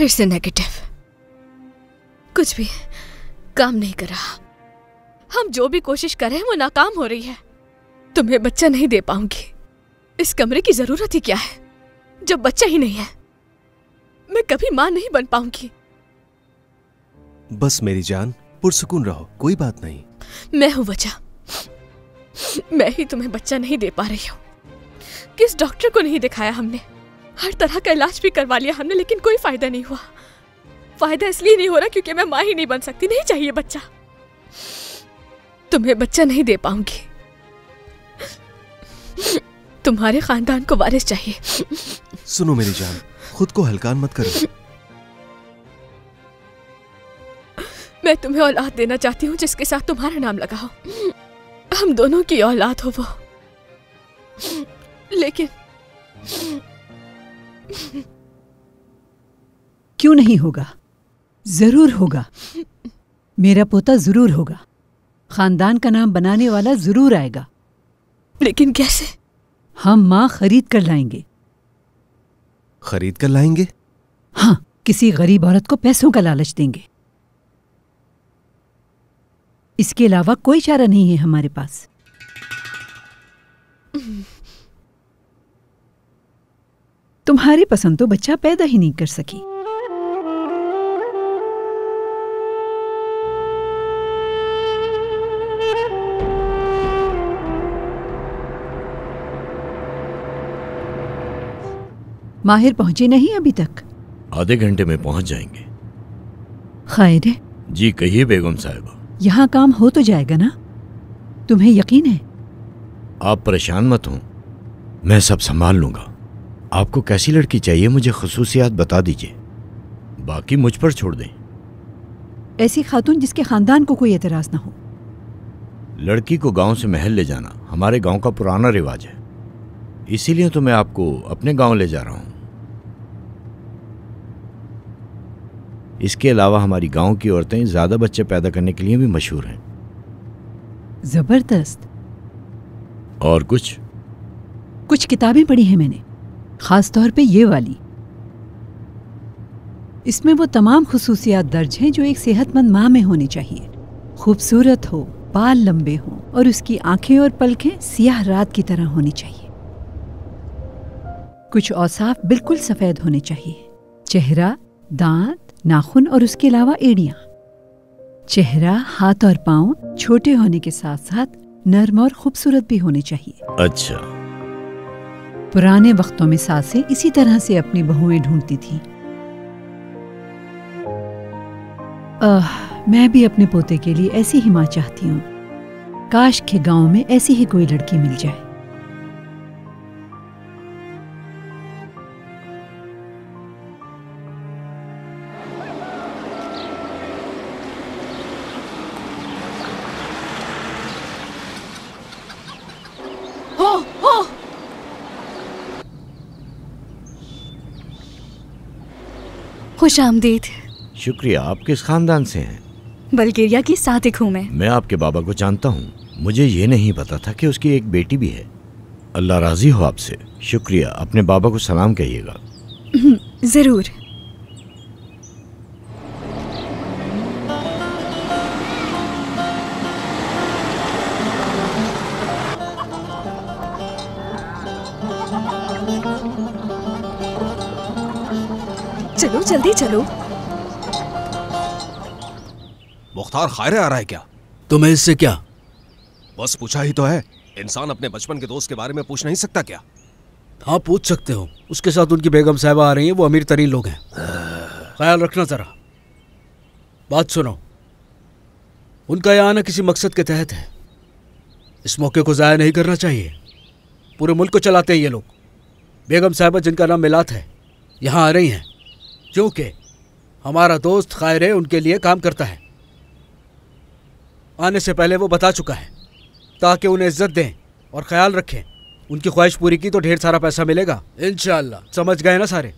फिर से नेगेटिव, कुछ भी काम नहीं कर रहा। हम जो भी कोशिश कर रहे हैं वो नाकाम हो रही है। तुम्हें बच्चा नहीं दे पाऊंगी। इस कमरे की जरूरत ही क्या है जब बच्चा ही नहीं है। मैं कभी मां नहीं बन पाऊंगी। बस मेरी जान, पुरसुकून रहो, कोई बात नहीं। मैं हूं वजह। मैं ही तुम्हें बच्चा नहीं दे पा रही हूँ। किस डॉक्टर को नहीं दिखाया हमने, हर तरह का इलाज भी करवा लिया हमने, लेकिन कोई फायदा नहीं हुआ। फायदा इसलिए नहीं हो रहा क्योंकि मैं मां ही नहीं बन सकती। नहीं चाहिए बच्चा। तुम्हें बच्चा नहीं दे पाऊंगी। तुम्हारे खानदान को वारिस चाहिए। सुनो मेरी जान, खुद को हल्का मत करो। मैं तुम्हें औलाद देना चाहती हूँ जिसके साथ तुम्हारा नाम लगा हो। हम दोनों की औलाद हो वो। लेकिन क्यों नहीं होगा? जरूर होगा। मेरा पोता जरूर होगा। खानदान का नाम बनाने वाला जरूर आएगा। लेकिन कैसे? हम माँ खरीद कर लाएंगे। खरीद कर लाएंगे? हाँ, किसी गरीब औरत को पैसों का लालच देंगे। इसके अलावा कोई चारा नहीं है हमारे पास। तुम्हारी पसंद तो बच्चा पैदा ही नहीं कर सकी। माहिर पहुंचे नहीं अभी तक? आधे घंटे में पहुंच जाएंगे। खैर है? जी कहिए बेगम साहिबा। यहाँ काम हो तो जाएगा ना? तुम्हें यकीन है? आप परेशान मत हो, मैं सब संभाल लूंगा। आपको कैसी लड़की चाहिए मुझे खुसूसियात बता दीजिए, बाकी मुझ पर छोड़ दें। ऐसी खातून जिसके खानदान को कोई एतराज ना हो। लड़की को गांव से महल ले जाना हमारे गांव का पुराना रिवाज है, इसीलिए तो मैं आपको अपने गांव ले जा रहा हूं। इसके अलावा हमारी गांव की औरतें ज्यादा बच्चे पैदा करने के लिए भी मशहूर हैं। जबरदस्त। और कुछ किताबें पढ़ी हैं मैंने, खास तौर पे ये वाली। इसमें वो तमाम खुसूसियात दर्ज हैं जो एक सेहतमंद माँ में होनी चाहिए। खूबसूरत हो, बाल लंबे हों और उसकी आंखें और पलकें सियाह रात की तरह होनी चाहिए। कुछ औसाफ बिल्कुल सफेद होने चाहिए। चेहरा, दांत, नाखून और उसके अलावा एड़ियां। चेहरा, हाथ और पांव छोटे होने के साथ साथ नर्म और खूबसूरत भी होने चाहिए। अच्छा। पुराने वक्तों में सासें इसी तरह से अपनी बहुएं ढूंढती थीं। मैं भी अपने पोते के लिए ऐसी ही माँ चाहती हूँ। काश के गांव में ऐसी ही कोई लड़की मिल जाए। खुश आमदीद। शुक्रिया। आप किस खानदान से हैं? बल्गेरिया की सादिक हूँ मैं आपके बाबा को जानता हूँ। मुझे ये नहीं पता था कि उसकी एक बेटी भी है। अल्लाह राजी हो आपसे। शुक्रिया। अपने बाबा को सलाम कहिएगा। जरूर। चलो जल्दी चलो। मुख्तार खायरे आ रहा है क्या? तुम्हें इससे क्या? बस पूछा ही तो है। इंसान अपने बचपन के दोस्त के बारे में पूछ नहीं सकता क्या? हाँ पूछ सकते हो। उसके साथ उनकी बेगम साहिबा आ रही हैं, वो अमीर तरीन लोग हैं। ख्याल रखना जरा। बात सुनो, उनका यहाँ आना किसी मकसद के तहत है। इस मौके को ज़ाया नहीं करना चाहिए। पूरे मुल्क को चलाते हैं ये लोग। बेगम साहिबा जिनका नाम मिलात है यहाँ आ रही हैं क्योंकि हमारा दोस्त खायरे उनके लिए काम करता है। आने से पहले वो बता चुका है ताकि उन्हें इज्जत दें और ख्याल रखें। उनकी ख्वाहिश पूरी की तो ढेर सारा पैसा मिलेगा इंशाअल्लाह। समझ गए ना सारे?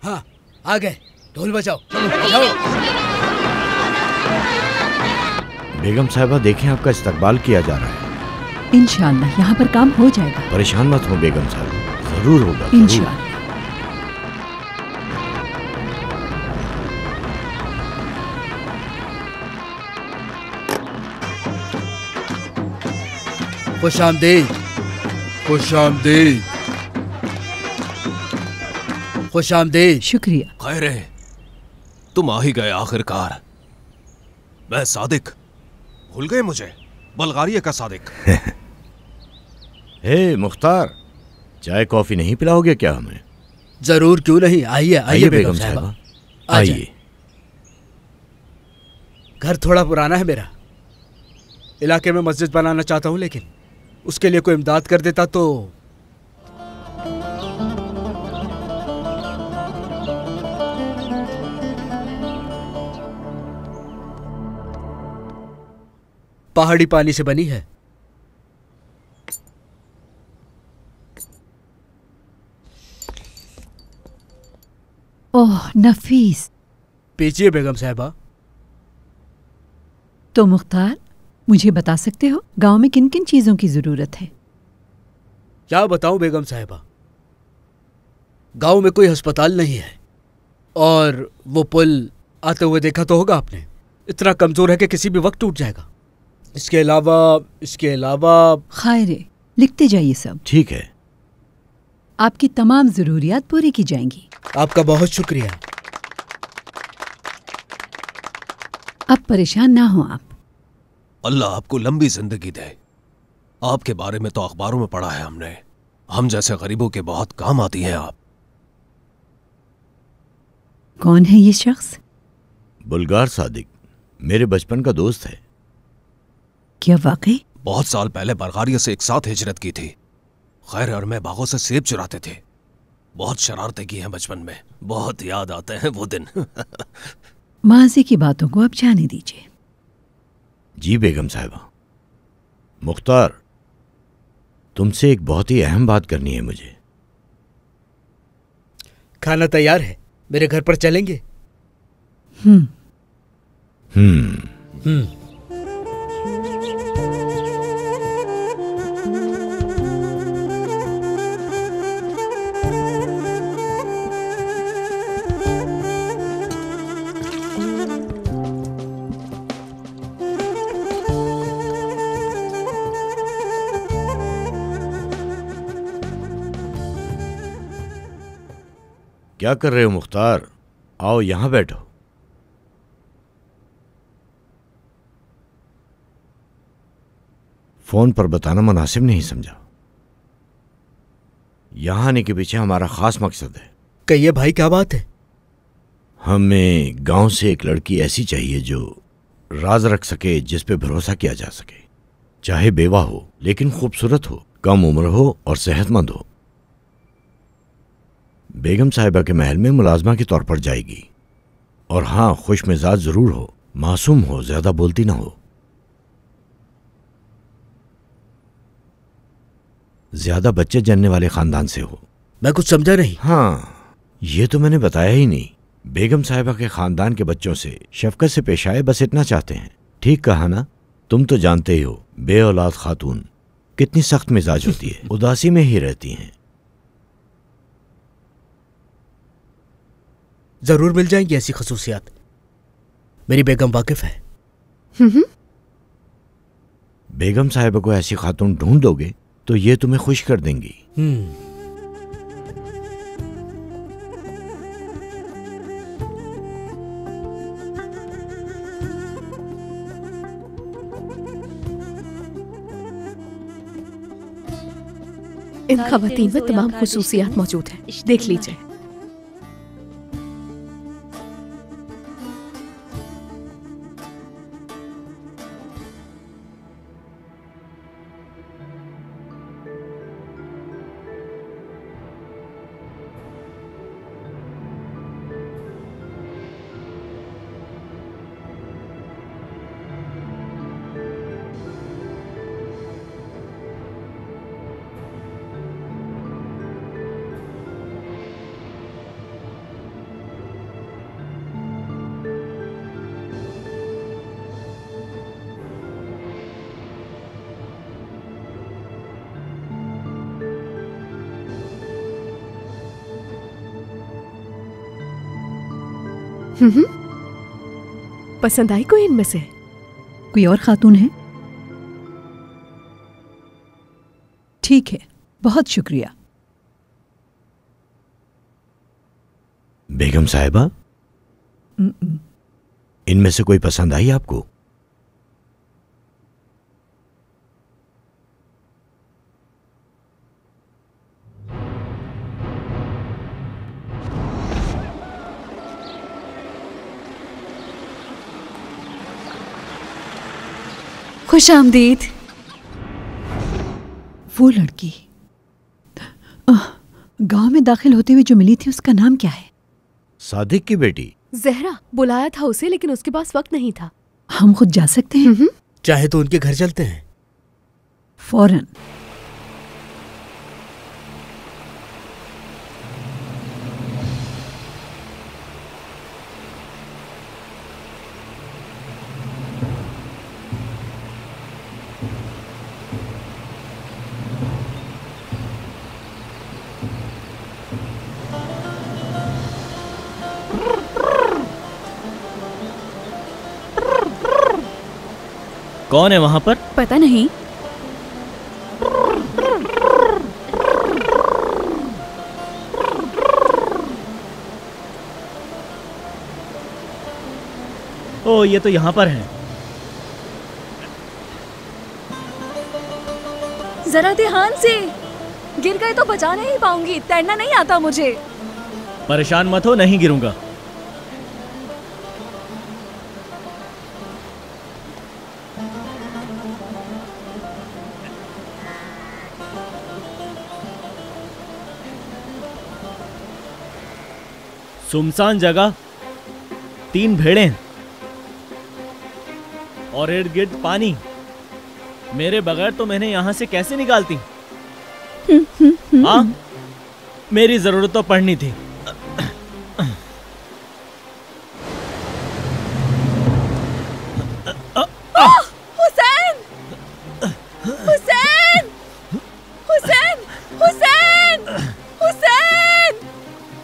हाँ आ गए। ढोल बजाओ, बजाओ। बेगम साहिबा देखें, आपका इस्तकबाल किया जा रहा है। इंशाअल्लाह यहाँ पर काम हो जाएगा। परेशान मत हो बेगम साहिबा, जरूर होगा। इंशाअल्लाह। खुश आमदीद, खुश आमदीद, खुश आमदीद। शुक्रिया। खैर है, तुम आ ही गए आखिरकार। मैं सादिक, भूल गए मुझे? बल्गारिया का सादिक। हे मुख्तार, चाय कॉफी नहीं पिलाओगे क्या हमें? जरूर, क्यों नहीं। आइए आइए बेगम साहिबा, आइए। घर थोड़ा पुराना है मेरा, इलाके में मस्जिद बनाना चाहता हूँ, लेकिन उसके लिए कोई इमदाद कर देता तो। पहाड़ी पानी से बनी है। ओह नफीस। पीछिए बेगम साहिबा। तो मुख्तार, मुझे बता सकते हो गांव में किन किन चीजों की जरूरत है? क्या बताऊं बेगम साहिबा, गांव में कोई अस्पताल नहीं है, और वो पुल आते हुए देखा तो होगा आपने, इतना कमजोर है कि किसी भी वक्त टूट जाएगा। इसके अलावा खैर, लिखते जाइए सब। ठीक है। आपकी तमाम जरूरियात पूरी की जाएंगी। आपका बहुत शुक्रिया। अब परेशान ना हो आप। अल्लाह आपको लंबी जिंदगी दे। आपके बारे में तो अखबारों में पढ़ा है हमने। हम जैसे गरीबों के बहुत काम आती हैं आप। कौन है ये शख्स? बुल्गार सादिक, मेरे बचपन का दोस्त है। क्या वाकई? बहुत साल पहले बल्गारिया से एक साथ हिजरत की थी। खैर और मैं बागों से सेब चुराते थे। बहुत शरारतें की हैं बचपन में, बहुत याद आते हैं वो दिन। माजी की बातों को अब जाने दीजिए। जी बेगम साहिबा। मुख्तार, तुमसे एक बहुत ही अहम बात करनी है मुझे। खाना तैयार है, मेरे घर पर चलेंगे? क्या कर रहे हो मुख्तार? आओ यहां बैठो। फोन पर बताना मुनासिब नहीं समझा। यहां आने के पीछे हमारा खास मकसद है। कहिए भाई, क्या बात है? हमें गांव से एक लड़की ऐसी चाहिए जो राज रख सके, जिस पे भरोसा किया जा सके। चाहे बेवा हो लेकिन खूबसूरत हो, कम उम्र हो और सेहतमंद हो। बेगम साहिबा के महल में मुलाजमा के तौर पर जाएगी। और हाँ, खुश मिजाज जरूर हो, मासूम हो, ज्यादा बोलती ना हो, ज्यादा बच्चे जनने वाले खानदान से हो। मैं कुछ समझा नहीं। हाँ, ये तो मैंने बताया ही नहीं। बेगम साहिबा के खानदान के बच्चों से शफकत से पेश आए, बस इतना चाहते हैं। ठीक कहा ना? तुम तो जानते ही हो बे औलाद खातून कितनी सख्त मिजाज होती है, उदासी में ही रहती हैं। जरूर मिल जाएंगी ऐसी खसूसियात, मेरी बेगम वाकिफ है। बेगम साहिबा को ऐसी खातून ढूंढ दोगे तो ये तुम्हें खुश कर देंगी। इन खवातीन में तमाम खुसूसियात मौजूद हैं, देख लीजिए। पसंद आई कोई इनमें से? कोई और खातून है? ठीक है, बहुत शुक्रिया। बेगम साहिबा, इनमें से कोई पसंद आई आपको? खुश आमदीद। वो लड़की गांव में दाखिल होते हुए जो मिली थी, उसका नाम क्या है? सादिक की बेटी। जहरा। बुलाया था उसे, लेकिन उसके पास वक्त नहीं था। हम खुद जा सकते हैं? चाहे तो उनके घर चलते हैं। फौरन। कौन है वहां पर? पता नहीं। ओ, ये तो यहाँ पर है। जरा ध्यान से, गिर गए तो बचा नहीं पाऊंगी। तैरना नहीं आता मुझे। परेशान मत हो, नहीं गिरूंगा। सुनसान जगह, 3 भेड़ें और इर्द गिर्द पानी। मेरे बगैर तो मैंने यहां से कैसे निकालती? हाँ, मेरी जरूरत तो पड़नी थी। हुसैन! हुसैन! हुसैन! हुसैन! हुसैन!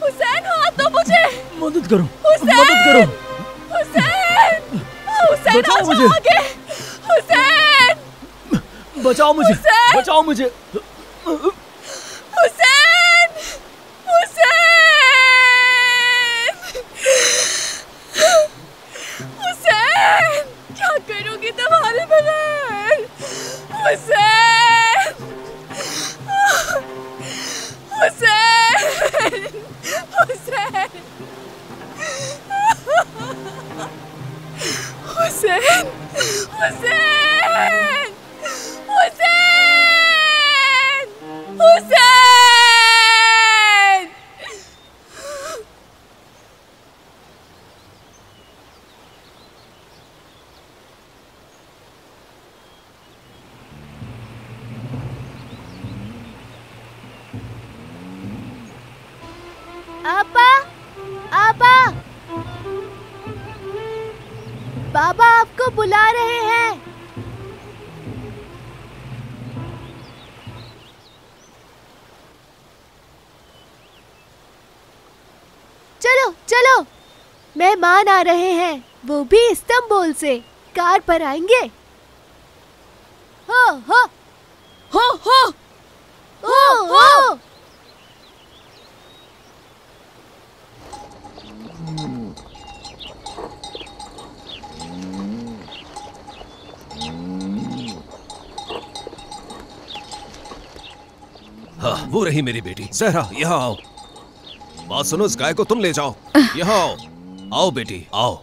हुसैन, हाथ दो मुझे। मदद करो, हुसैन! मदद करो। हुसैन! हुसैन, बचाओ आ जाओ मुझे। आगे। हुसैन! बचाओ मुझे, हुसैन! बचाओ मुझे। हुसैन! हुसैन! हुसैन! क्या करूंगी तुम्हारे बगैर? हुसैन! हुसैन! हुसैन! हुसैन! हुसैन! हुसैन! हुसैन! आपा, आपा, बाबा आपको बुला रहे हैं। चलो चलो, मेहमान आ रहे हैं, वो भी इस्तांबुल से। कार पर आएंगे। हो हो हो हो हो हो। हाँ, वो रही मेरी बेटी जहरा। यहाँ आओ। बात सुनो, इस गाय को तुम ले जाओ। यहाँ आओ। आओ बेटी, आओ।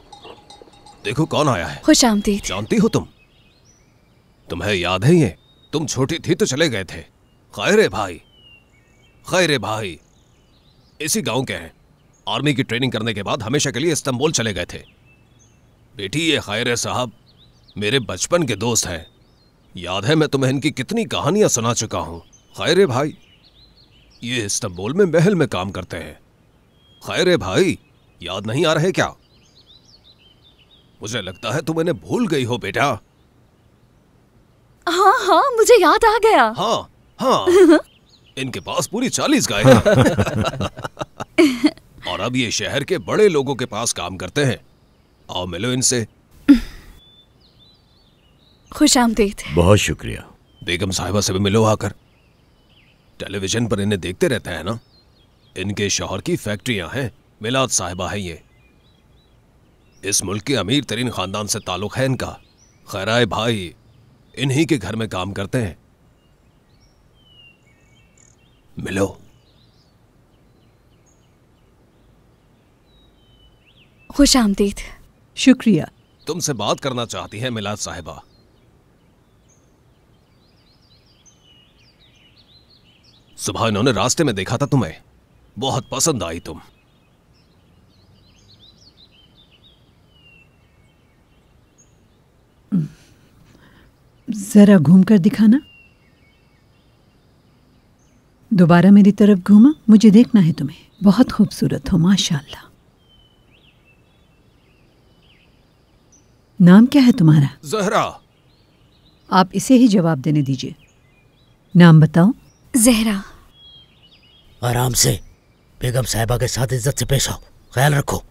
देखो कौन आया है। खुश आमदीद। जानती हो तुम? तुम्हें याद है ये? तुम छोटी थी तो चले गए थे। खैरे भाई, खैरे भाई इसी गांव के हैं। आर्मी की ट्रेनिंग करने के बाद हमेशा के लिए इस्तांबुल चले गए थे। बेटी, ये खैरे साहब मेरे बचपन के दोस्त हैं। याद है मैं तुम्हें इनकी कितनी कहानियां सुना चुका हूं। खैरे भाई ये इस्तांबुल में महल में काम करते हैं। खैरे भाई, याद नहीं आ रहे क्या? मुझे लगता है तुम इन्हें भूल गई हो बेटा। हाँ हाँ, मुझे याद आ गया। हाँ हाँ, इनके पास पूरी 40 गाय हैं। और अब ये शहर के बड़े लोगों के पास काम करते हैं। आओ मिलो इनसे। खुश आमदीद। बहुत शुक्रिया। बेगम साहिबा से भी मिलो आकर। टेलीविजन पर इन्हें देखते रहते हैं ना। इनके शौहर की फैक्ट्रियां हैं, मिलाद साहिबा है ये। इस मुल्क के अमीर तरीन खानदान से ताल्लुक है इनका। खैराए भाई इन्हीं के घर में काम करते हैं। मिलो। खुश आमदीद। शुक्रिया। तुमसे बात करना चाहती है मिलाद साहिबा। सुबह इन्होंने रास्ते में देखा था तुम्हें, बहुत पसंद आई तुम। जरा घूम कर दिखाना। दोबारा मेरी तरफ घूमा, मुझे देखना है तुम्हें। बहुत खूबसूरत हो माशाल्लाह। नाम क्या है तुम्हारा? जहरा। आप इसे ही जवाब देने दीजिए। नाम बताओ। जहरा। आराम से, बेगम साहिबा के साथ इज्जत से पेश आओ, ख्याल रखो।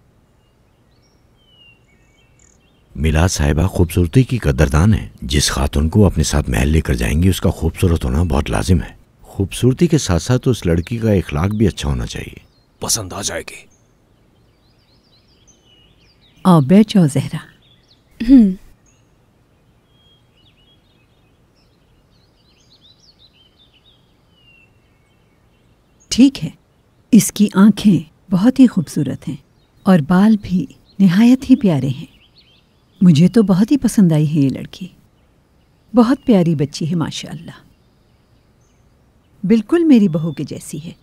मिलाद साहिबा खूबसूरती की कदरदान है। जिस खातून को अपने साथ महल लेकर जाएंगी उसका खूबसूरत होना बहुत लाजिम है। खूबसूरती के साथ साथ उस लड़की का इखलाक भी अच्छा होना चाहिए। पसंद आ जाएगी। आओ बैठ जाओ जहरा। ठीक है, इसकी आंखें बहुत ही खूबसूरत हैं और बाल भी निहायत ही प्यारे हैं। मुझे तो बहुत ही पसंद आई है ये लड़की। बहुत प्यारी बच्ची है माशाअल्लाह, बिल्कुल मेरी बहू के जैसी है।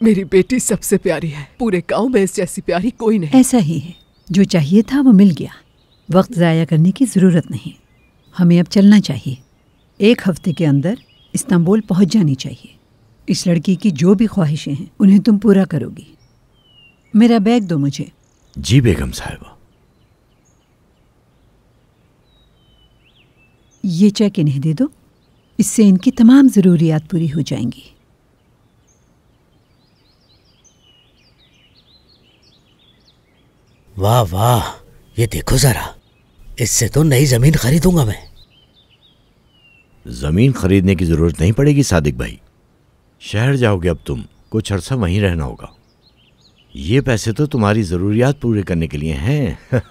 मेरी बेटी सबसे प्यारी है, पूरे गांव में इस जैसी प्यारी कोई नहीं। ऐसा ही है, जो चाहिए था वो मिल गया। वक्त ज़ाया करने की ज़रूरत नहीं, हमें अब चलना चाहिए। 1 हफ्ते के अंदर इस्तांबुल पहुंच जानी चाहिए। इस लड़की की जो भी ख्वाहिशें हैं उन्हें तुम पूरा करोगी। मेरा बैग दो मुझे। जी बेगम साहिबा। ये चेक इन्हें दे दो, इससे इनकी तमाम ज़रूरियात पूरी हो जाएंगी। वाह वाह, ये देखो जरा, इससे तो नई जमीन खरीदूंगा मैं। जमीन खरीदने की जरूरत नहीं पड़ेगी सादिक भाई। शहर जाओगे अब तुम, कुछ अरसा वहीं रहना होगा। ये पैसे तो तुम्हारी जरूरियात पूरे करने के लिए हैं।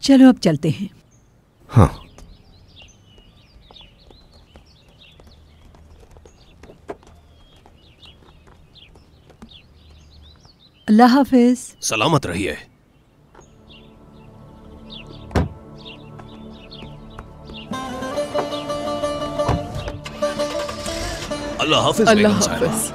चलो अब चलते हैं। हाँ। अल्लाह हाफिज। सलामत रहिए। अल्लाह हाफिज। अल्लाह बेगम साहिबा। हाफिज।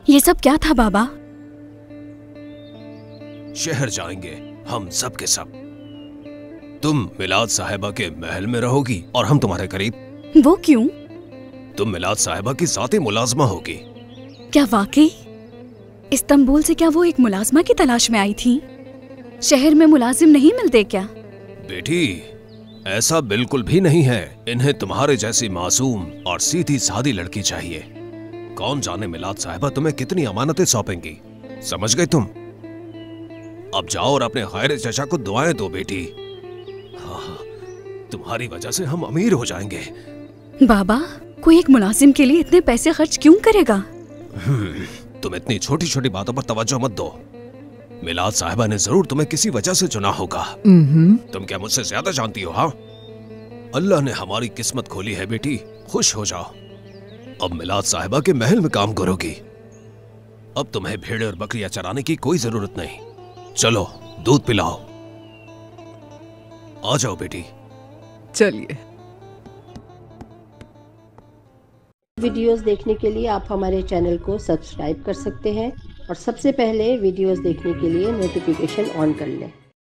ये सब क्या था बाबा? शहर जाएंगे हम सब के सब। तुम मिलाद साहिबा के महल में रहोगी और हम तुम्हारे करीब। वो क्यों? तुम मिलाद साहिबा की ज़ाती मुलाजमा होगी। क्या वाकई? इस्तांबुल से क्या वो एक मुलाजमा की तलाश में आई थी? शहर में मुलाजिम नहीं मिलते क्या? बेटी, ऐसा बिल्कुल भी नहीं है। इन्हें तुम्हारे जैसी मासूम और सीधी सादी लड़की चाहिए। कौन जाने मिलाद साहिबा तुम्हें कितनी अमानतें सौंपेंगी। समझ गए तुम? अब जाओ और अपने खैर चचा को दुआएं दो बेटी। हाँ, तुम्हारी वजह से हम अमीर हो जाएंगे। बाबा, कोई एक मुलाजिम के लिए इतने पैसे खर्च क्यों करेगा? तुम इतनी छोटी छोटी बातों पर तवज्जो मत दो। मिलाद साहिबा ने जरूर तुम्हें किसी वजह से चुना होगा। तुम क्या मुझसे ज्यादा जानती हो? हाँ, अल्लाह ने हमारी किस्मत खोली है बेटी, खुश हो जाओ। अब मिलाद साहिबा के महल में काम करोगी। अब तुम्हें भेड़े और बकरियां चराने की कोई जरूरत नहीं। चलो दूध पिलाओ। आ जाओ बेटी। चलिए। वीडियोस देखने के लिए आप हमारे चैनल को सब्सक्राइब कर सकते हैं और सबसे पहले वीडियोस देखने के लिए नोटिफिकेशन ऑन कर लें।